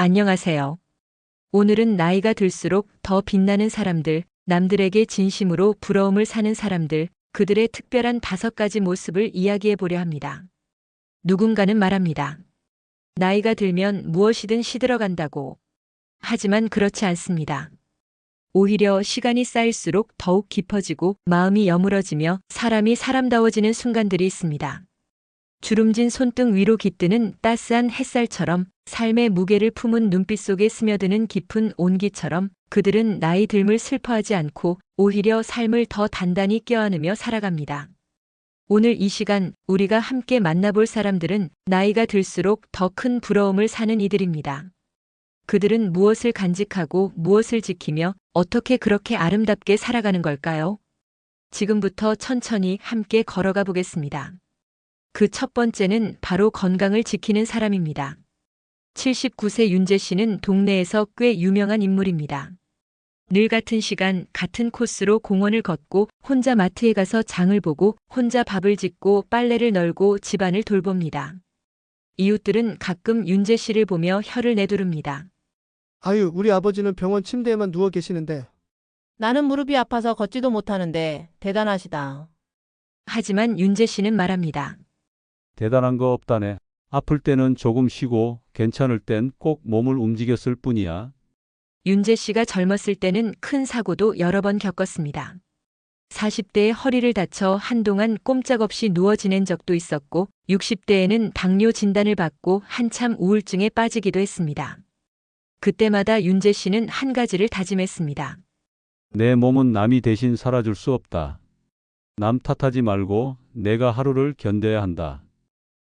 안녕하세요. 오늘은 나이가 들수록 더 빛나는 사람들, 남들에게 진심으로 부러움을 사는 사람들, 그들의 특별한 5가지 모습을 이야기해 보려 합니다. 누군가는 말합니다. 나이가 들면 무엇이든 시들어간다고. 하지만 그렇지 않습니다. 오히려 시간이 쌓일수록 더욱 깊어지고 마음이 여물어지며 사람이 사람다워지는 순간들이 있습니다. 주름진 손등 위로 깃드는 따스한 햇살처럼, 삶의 무게를 품은 눈빛 속에 스며드는 깊은 온기처럼 그들은 나이 듦을 슬퍼하지 않고 오히려 삶을 더 단단히 껴안으며 살아갑니다. 오늘 이 시간 우리가 함께 만나볼 사람들은 나이가 들수록 더 큰 부러움을 사는 이들입니다. 그들은 무엇을 간직하고 무엇을 지키며 어떻게 그렇게 아름답게 살아가는 걸까요? 지금부터 천천히 함께 걸어가 보겠습니다. 그 첫 번째는 바로 건강을 지키는 사람입니다. 79세 윤재 씨는 동네에서 꽤 유명한 인물입니다. 늘 같은 시간, 같은 코스로 공원을 걷고 혼자 마트에 가서 장을 보고 혼자 밥을 짓고 빨래를 널고 집안을 돌봅니다. 이웃들은 가끔 윤재 씨를 보며 혀를 내두릅니다. 아유, 우리 아버지는 병원 침대에만 누워 계시는데. 나는 무릎이 아파서 걷지도 못하는데 대단하시다. 하지만 윤재 씨는 말합니다. 대단한 거 없다네. 아플 때는 조금 쉬고 괜찮을 땐 꼭 몸을 움직였을 뿐이야. 윤재 씨가 젊었을 때는 큰 사고도 여러 번 겪었습니다. 40대에 허리를 다쳐 한동안 꼼짝없이 누워 지낸 적도 있었고 60대에는 당뇨 진단을 받고 한참 우울증에 빠지기도 했습니다. 그때마다 윤재 씨는 한 가지를 다짐했습니다. 내 몸은 남이 대신 살아줄 수 없다. 남 탓하지 말고 내가 하루를 견뎌야 한다.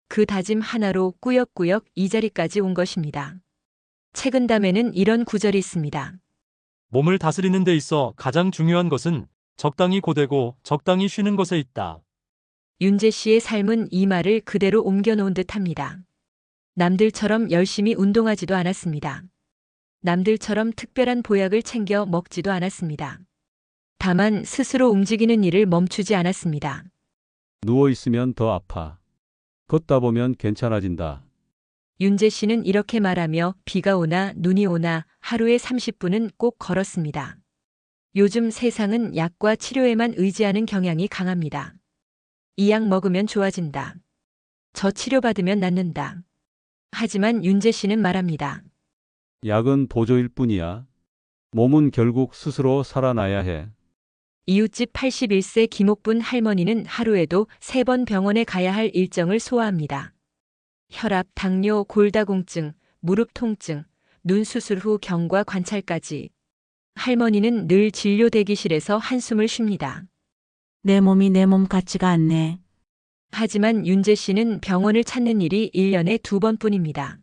그 다짐 하나로 꾸역꾸역 이 자리까지 온 것입니다. 책은담에는 이런 구절이 있습니다. 몸을 다스리는 데 있어 가장 중요한 것은 적당히 고되고 적당히 쉬는 것에 있다. 윤재 씨의 삶은 이 말을 그대로 옮겨놓은 듯합니다. 남들처럼 열심히 운동하지도 않았습니다. 남들처럼 특별한 보약을 챙겨 먹지도 않았습니다. 다만 스스로 움직이는 일을 멈추지 않았습니다. 누워있으면 더 아파. 걷다 보면 괜찮아진다. 윤재 씨는 이렇게 말하며 비가 오나 눈이 오나 하루에 30분은 꼭 걸었습니다. 요즘 세상은 약과 치료에만 의지하는 경향이 강합니다. 이 약 먹으면 좋아진다. 저 치료받으면 낫는다. 하지만 윤재 씨는 말합니다. 약은 보조일 뿐이야. 몸은 결국 스스로 살아나야 해. 이웃집 81세 김옥분 할머니는 하루에도 3번 병원에 가야 할 일정을 소화합니다. 혈압, 당뇨, 골다공증, 무릎 통증, 눈 수술 후 경과 관찰까지. 할머니는 늘 진료 대기실에서 한숨을 쉽니다. 내 몸이 내 몸 같지가 않네. 하지만 윤재 씨는 병원을 찾는 일이 1년에 2번뿐입니다.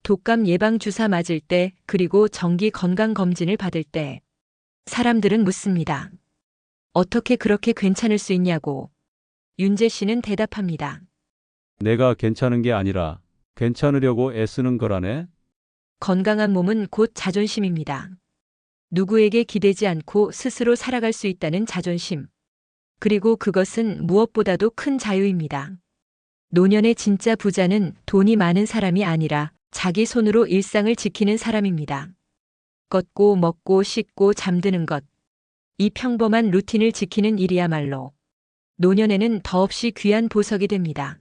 독감 예방 주사 맞을 때, 그리고 정기 건강 검진을 받을 때. 사람들은 묻습니다. 어떻게 그렇게 괜찮을 수 있냐고. 윤재 씨는 대답합니다. 내가 괜찮은 게 아니라 괜찮으려고 애쓰는 거라네. 건강한 몸은 곧 자존심입니다. 누구에게 기대지 않고 스스로 살아갈 수 있다는 자존심. 그리고 그것은 무엇보다도 큰 자유입니다. 노년의 진짜 부자는 돈이 많은 사람이 아니라 자기 손으로 일상을 지키는 사람입니다. 걷고 먹고 씻고 잠드는 것. 이 평범한 루틴을 지키는 일이야말로 노년에는 더없이 귀한 보석이 됩니다.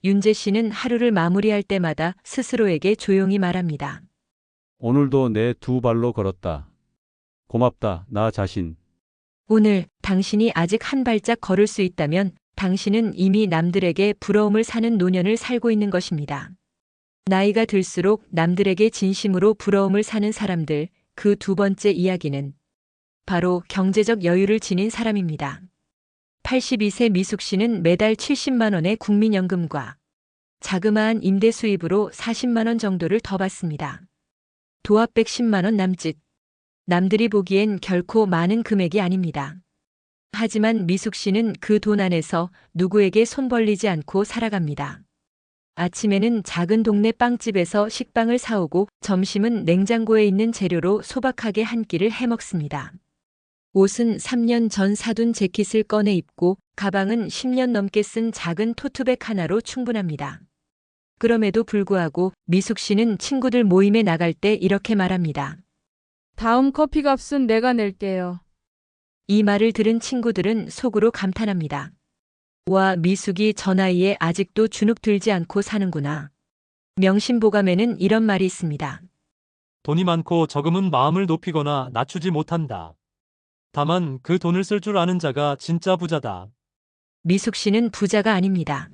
윤재 씨는 하루를 마무리할 때마다 스스로에게 조용히 말합니다. 오늘도 내 2발로 걸었다. 고맙다, 나 자신. 오늘 당신이 아직 한 발짝 걸을 수 있다면 당신은 이미 남들에게 부러움을 사는 노년을 살고 있는 것입니다. 나이가 들수록 남들에게 진심으로 부러움을 사는 사람들, 그 2번째 이야기는 바로 경제적 여유를 지닌 사람입니다. 82세 미숙 씨는 매달 70만 원의 국민연금과 자그마한 임대 수입으로 40만 원 정도를 더 받습니다. 도합 110만 원 남짓. 남들이 보기엔 결코 많은 금액이 아닙니다. 하지만 미숙 씨는 그 돈 안에서 누구에게 손 벌리지 않고 살아갑니다. 아침에는 작은 동네 빵집에서 식빵을 사오고 점심은 냉장고에 있는 재료로 소박하게 한 끼를 해먹습니다. 옷은 3년 전 사둔 재킷을 꺼내 입고 가방은 10년 넘게 쓴 작은 토트백 하나로 충분합니다. 그럼에도 불구하고 미숙 씨는 친구들 모임에 나갈 때 이렇게 말합니다. 다음 커피값은 내가 낼게요. 이 말을 들은 친구들은 속으로 감탄합니다. 와, 미숙이 저 나이에 아직도 주눅 들지 않고 사는구나. 명심보감에는 이런 말이 있습니다. 돈이 많고 적음은 마음을 높이거나 낮추지 못한다. 다만 그 돈을 쓸 줄 아는 자가 진짜 부자다. 미숙 씨는 부자가 아닙니다.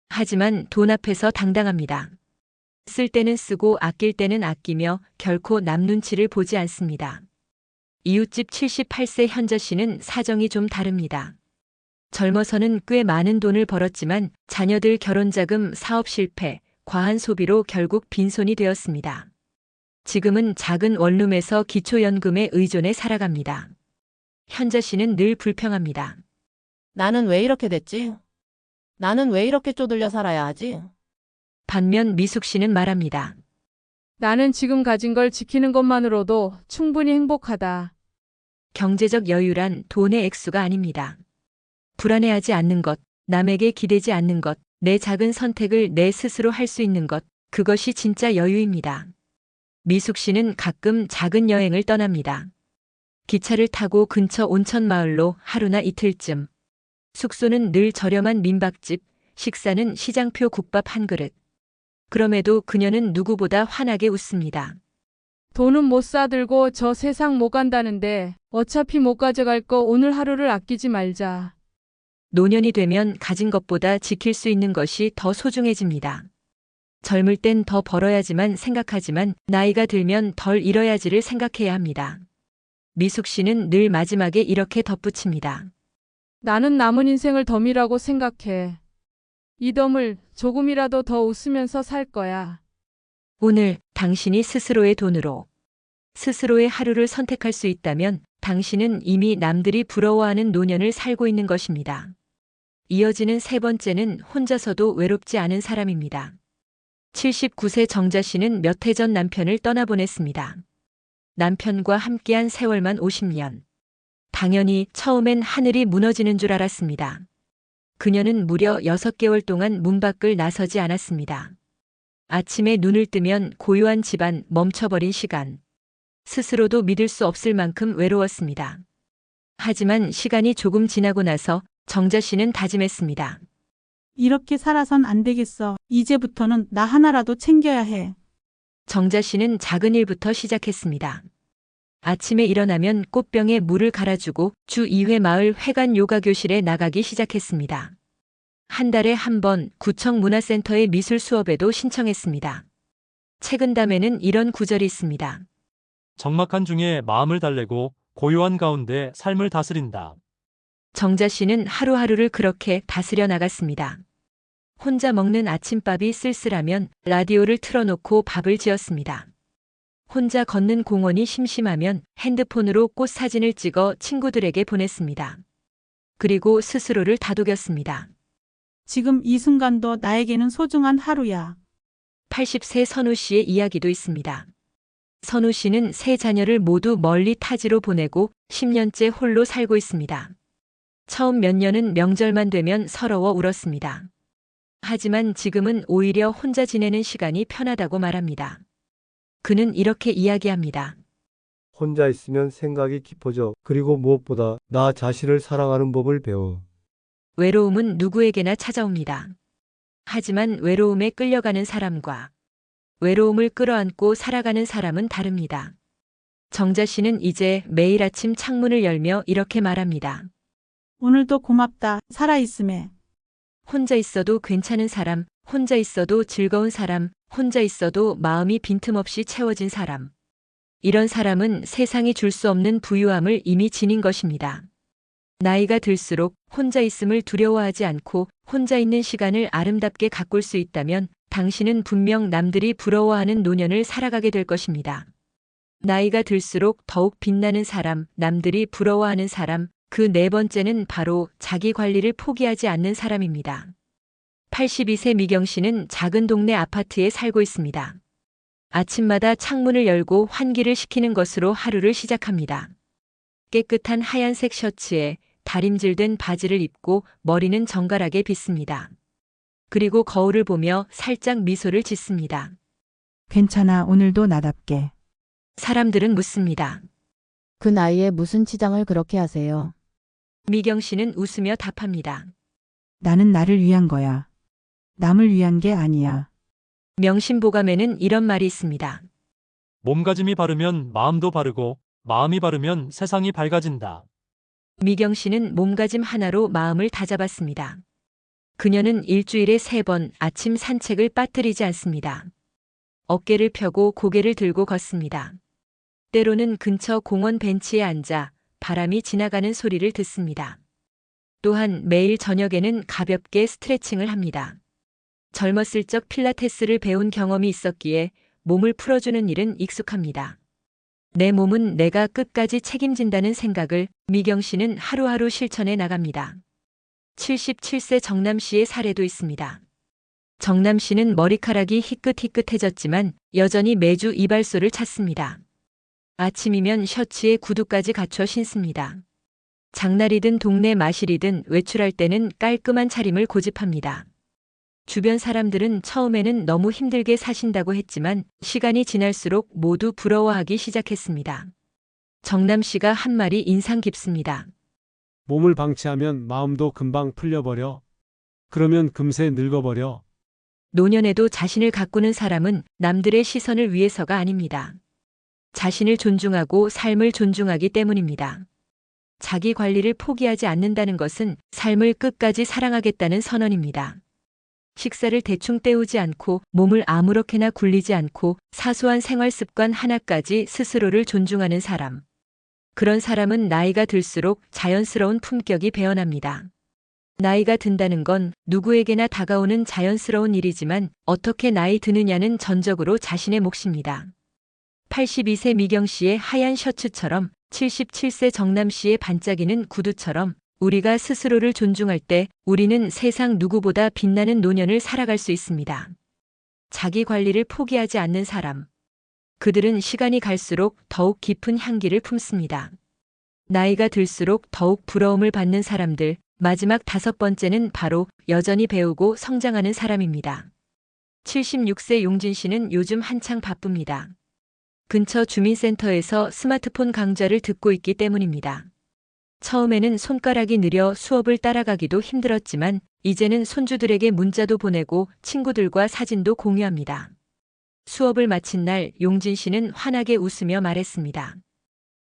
하지만 돈 앞에서 당당합니다. 쓸 때는 쓰고 아낄 때는 아끼며 결코 남 눈치를 보지 않습니다. 이웃집 78세 현자 씨는 사정이 좀 다릅니다. 젊어서는 꽤 많은 돈을 벌었지만 자녀들 결혼자금, 사업 실패, 과한 소비로 결국 빈손이 되었습니다. 지금은 작은 원룸에서 기초연금에 의존해 살아갑니다. 현자 씨는 늘 불평합니다. 나는 왜 이렇게 됐지? 나는 왜 이렇게 쪼들려 살아야 하지? 반면 미숙 씨는 말합니다. 나는 지금 가진 걸 지키는 것만으로도 충분히 행복하다. 경제적 여유란 돈의 액수가 아닙니다. 불안해하지 않는 것, 남에게 기대지 않는 것, 내 작은 선택을 내 스스로 할 수 있는 것, 그것이 진짜 여유입니다. 미숙 씨는 가끔 작은 여행을 떠납니다. 기차를 타고 근처 온천 마을로 하루나 이틀쯤. 숙소는 늘 저렴한 민박집, 식사는 시장표 국밥 한 그릇. 그럼에도 그녀는 누구보다 환하게 웃습니다. 돈은 못 사들고 저 세상 못 간다는데 어차피 못 가져갈 거 오늘 하루를 아끼지 말자. 노년이 되면 가진 것보다 지킬 수 있는 것이 더 소중해집니다. 젊을 땐 더 벌어야지만 생각하지만 나이가 들면 덜 잃어야지를 생각해야 합니다. 미숙 씨는 늘 마지막에 이렇게 덧붙입니다. 나는 남은 인생을 덤이라고 생각해. 이 덤을 조금이라도 더 웃으면서 살 거야. 오늘 당신이 스스로의 돈으로 스스로의 하루를 선택할 수 있다면 당신은 이미 남들이 부러워하는 노년을 살고 있는 것입니다. 이어지는 세 번째는 혼자서도 외롭지 않은 사람입니다. 79세 정자 씨는 몇 해 전 남편을 떠나보냈습니다. 남편과 함께한 세월만 50년. 당연히 처음엔 하늘이 무너지는 줄 알았습니다. 그녀는 무려 6개월 동안 문 밖을 나서지 않았습니다. 아침에 눈을 뜨면 고요한 집안, 멈춰버린 시간. 스스로도 믿을 수 없을 만큼 외로웠습니다. 하지만 시간이 조금 지나고 나서 정자 씨는 다짐했습니다. 이렇게 살아선 안 되겠어. 이제부터는 나 하나라도 챙겨야 해. 정자 씨는 작은 일부터 시작했습니다. 아침에 일어나면 꽃병에 물을 갈아주고 주 2회 마을 회관 요가 교실에 나가기 시작했습니다. 한 달에 한 번 구청 문화센터의 미술 수업에도 신청했습니다. 책은담에는 이런 구절이 있습니다. 적막한 중에 마음을 달래고 고요한 가운데 삶을 다스린다. 정자 씨는 하루하루를 그렇게 다스려 나갔습니다. 혼자 먹는 아침밥이 쓸쓸하면 라디오를 틀어놓고 밥을 지었습니다. 혼자 걷는 공원이 심심하면 핸드폰으로 꽃 사진을 찍어 친구들에게 보냈습니다. 그리고 스스로를 다독였습니다. 지금 이 순간도 나에게는 소중한 하루야. 80세 선우 씨의 이야기도 있습니다. 선우 씨는 세 자녀를 모두 멀리 타지로 보내고 10년째 홀로 살고 있습니다. 처음 몇 년은 명절만 되면 서러워 울었습니다. 하지만 지금은 오히려 혼자 지내는 시간이 편하다고 말합니다. 그는 이렇게 이야기합니다. 혼자 있으면 생각이 깊어져. 그리고 무엇보다 나 자신을 사랑하는 법을 배워. 외로움은 누구에게나 찾아옵니다. 하지만 외로움에 끌려가는 사람과 외로움을 끌어안고 살아가는 사람은 다릅니다. 정자 씨는 이제 매일 아침 창문을 열며 이렇게 말합니다. 오늘도 고맙다. 살아있음에. 혼자 있어도 괜찮은 사람, 혼자 있어도 즐거운 사람, 혼자 있어도 마음이 빈틈없이 채워진 사람. 이런 사람은 세상이 줄 수 없는 부유함을 이미 지닌 것입니다. 나이가 들수록 혼자 있음을 두려워하지 않고 혼자 있는 시간을 아름답게 가꿀 수 있다면 당신은 분명 남들이 부러워하는 노년을 살아가게 될 것입니다. 나이가 들수록 더욱 빛나는 사람, 남들이 부러워하는 사람, 그 네 번째는 바로 자기 관리를 포기하지 않는 사람입니다. 82세 미경 씨는 작은 동네 아파트에 살고 있습니다. 아침마다 창문을 열고 환기를 시키는 것으로 하루를 시작합니다. 깨끗한 하얀색 셔츠에 다림질된 바지를 입고 머리는 정갈하게 빗습니다. 그리고 거울을 보며 살짝 미소를 짓습니다. 괜찮아, 오늘도 나답게. 사람들은 묻습니다. 그 나이에 무슨 치장을 그렇게 하세요? 미경 씨는 웃으며 답합니다. 나는 나를 위한 거야. 남을 위한 게 아니야. 명심보감에는 이런 말이 있습니다. 몸가짐이 바르면 마음도 바르고 마음이 바르면 세상이 밝아진다. 미경 씨는 몸가짐 하나로 마음을 다잡았습니다. 그녀는 일주일에 3번 아침 산책을 빠뜨리지 않습니다. 어깨를 펴고 고개를 들고 걷습니다. 때로는 근처 공원 벤치에 앉아 바람이 지나가는 소리를 듣습니다. 또한 매일 저녁에는 가볍게 스트레칭을 합니다. 젊었을 적 필라테스를 배운 경험이 있었기에 몸을 풀어주는 일은 익숙합니다. 내 몸은 내가 끝까지 책임진다는 생각을 미경 씨는 하루하루 실천해 나갑니다. 77세 정남 씨의 사례도 있습니다. 정남 씨는 머리카락이 희끗희끗해졌지만 여전히 매주 이발소를 찾습니다. 아침이면 셔츠에 구두까지 갖춰 신습니다. 장날이든 동네 마실이든 외출할 때는 깔끔한 차림을 고집합니다. 주변 사람들은 처음에는 너무 힘들게 사신다고 했지만 시간이 지날수록 모두 부러워하기 시작했습니다. 정남 씨가 한 말이 인상 깊습니다. 몸을 방치하면 마음도 금방 풀려버려. 그러면 금세 늙어버려. 노년에도 자신을 가꾸는 사람은 남들의 시선을 위해서가 아닙니다. 자신을 존중하고 삶을 존중하기 때문입니다. 자기 관리를 포기하지 않는다는 것은 삶을 끝까지 사랑하겠다는 선언입니다. 식사를 대충 때우지 않고 몸을 아무렇게나 굴리지 않고 사소한 생활 습관 하나까지 스스로를 존중하는 사람. 그런 사람은 나이가 들수록 자연스러운 품격이 배어납니다. 나이가 든다는 건 누구에게나 다가오는 자연스러운 일이지만 어떻게 나이 드느냐는 전적으로 자신의 몫입니다. 82세 미경 씨의 하얀 셔츠처럼 77세 정남 씨의 반짝이는 구두처럼 우리가 스스로를 존중할 때 우리는 세상 누구보다 빛나는 노년을 살아갈 수 있습니다. 자기 관리를 포기하지 않는 사람. 그들은 시간이 갈수록 더욱 깊은 향기를 품습니다. 나이가 들수록 더욱 부러움을 받는 사람들. 마지막 5번째는 바로 여전히 배우고 성장하는 사람입니다. 76세 용진 씨는 요즘 한창 바쁩니다. 근처 주민센터에서 스마트폰 강좌를 듣고 있기 때문입니다. 처음에는 손가락이 느려 수업을 따라가기도 힘들었지만 이제는 손주들에게 문자도 보내고 친구들과 사진도 공유합니다. 수업을 마친 날 용진 씨는 환하게 웃으며 말했습니다.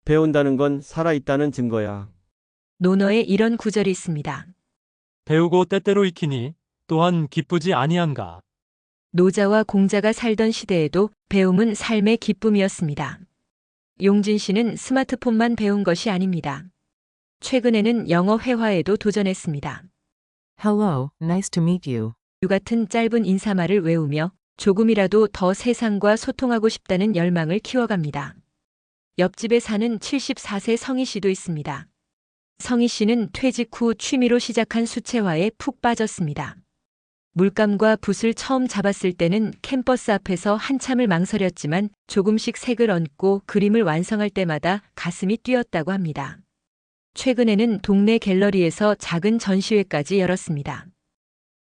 배운다는 건 살아있다는 증거야. 논어에 이런 구절이 있습니다. 배우고 때때로 익히니 또한 기쁘지 아니한가. 노자와 공자가 살던 시대에도 배움은 삶의 기쁨이었습니다. 용진 씨는 스마트폰만 배운 것이 아닙니다. 최근에는 영어 회화에도 도전했습니다. Hello, nice to meet you. 유 같은 짧은 인사말을 외우며 조금이라도 더 세상과 소통하고 싶다는 열망을 키워갑니다. 옆집에 사는 74세 성희 씨도 있습니다. 성희 씨는 퇴직 후 취미로 시작한 수채화에 푹 빠졌습니다. 물감과 붓을 처음 잡았을 때는 캠퍼스 앞에서 한참을 망설였지만 조금씩 색을 얹고 그림을 완성할 때마다 가슴이 뛰었다고 합니다. 최근에는 동네 갤러리에서 작은 전시회까지 열었습니다.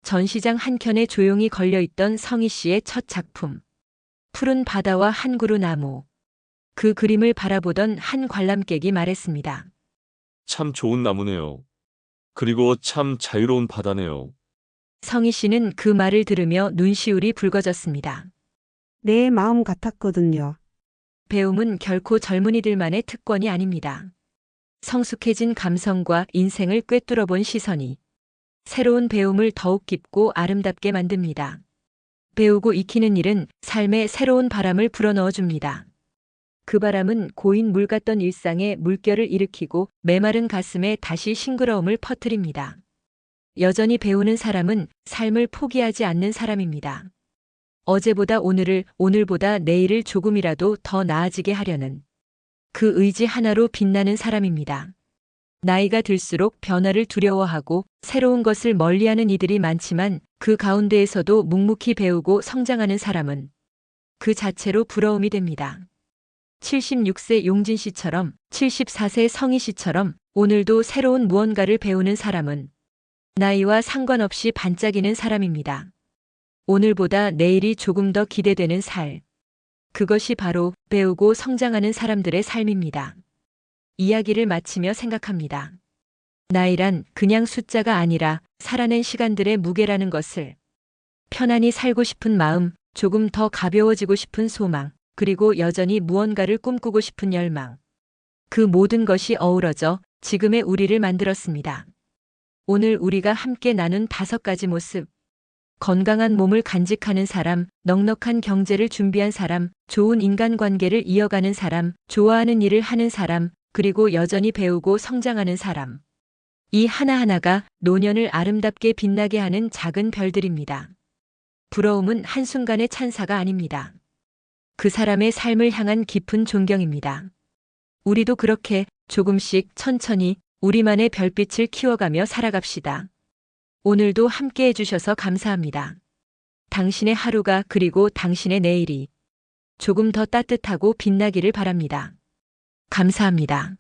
전시장 한켠에 조용히 걸려있던 성희 씨의 첫 작품. 푸른 바다와 한 그루 나무. 그 그림을 바라보던 한 관람객이 말했습니다. 참 좋은 나무네요. 그리고 참 자유로운 바다네요. 성희 씨는 그 말을 들으며 눈시울이 붉어졌습니다. 내 마음 같았거든요. 배움은 결코 젊은이들만의 특권이 아닙니다. 성숙해진 감성과 인생을 꿰뚫어 본 시선이 새로운 배움을 더욱 깊고 아름답게 만듭니다. 배우고 익히는 일은 삶에 새로운 바람을 불어넣어 줍니다. 그 바람은 고인 물 같던 일상에 물결을 일으키고 메마른 가슴에 다시 싱그러움을 퍼뜨립니다. 여전히 배우는 사람은 삶을 포기하지 않는 사람입니다. 어제보다 오늘을, 오늘보다 내일을 조금이라도 더 나아지게 하려는 그 의지 하나로 빛나는 사람입니다. 나이가 들수록 변화를 두려워하고 새로운 것을 멀리하는 이들이 많지만 그 가운데에서도 묵묵히 배우고 성장하는 사람은 그 자체로 부러움이 됩니다. 76세 용진 씨처럼 74세 성희 씨처럼 오늘도 새로운 무언가를 배우는 사람은 나이와 상관없이 반짝이는 사람입니다. 오늘보다 내일이 조금 더 기대되는 살. 그것이 바로 배우고 성장하는 사람들의 삶입니다. 이야기를 마치며 생각합니다. 나이란 그냥 숫자가 아니라 살아낸 시간들의 무게라는 것을. 편안히 살고 싶은 마음, 조금 더 가벼워지고 싶은 소망, 그리고 여전히 무언가를 꿈꾸고 싶은 열망. 그 모든 것이 어우러져 지금의 우리를 만들었습니다. 오늘 우리가 함께 나눈 5가지 모습. 건강한 몸을 간직하는 사람, 넉넉한 경제를 준비한 사람, 좋은 인간관계를 이어가는 사람, 좋아하는 일을 하는 사람, 그리고 여전히 배우고 성장하는 사람. 이 하나하나가 노년을 아름답게 빛나게 하는 작은 별들입니다. 부러움은 한순간의 찬사가 아닙니다. 그 사람의 삶을 향한 깊은 존경입니다. 우리도 그렇게 조금씩 천천히 우리만의 별빛을 키워가며 살아갑시다. 오늘도 함께 해주셔서 감사합니다. 당신의 하루가 그리고 당신의 내일이 조금 더 따뜻하고 빛나기를 바랍니다. 감사합니다.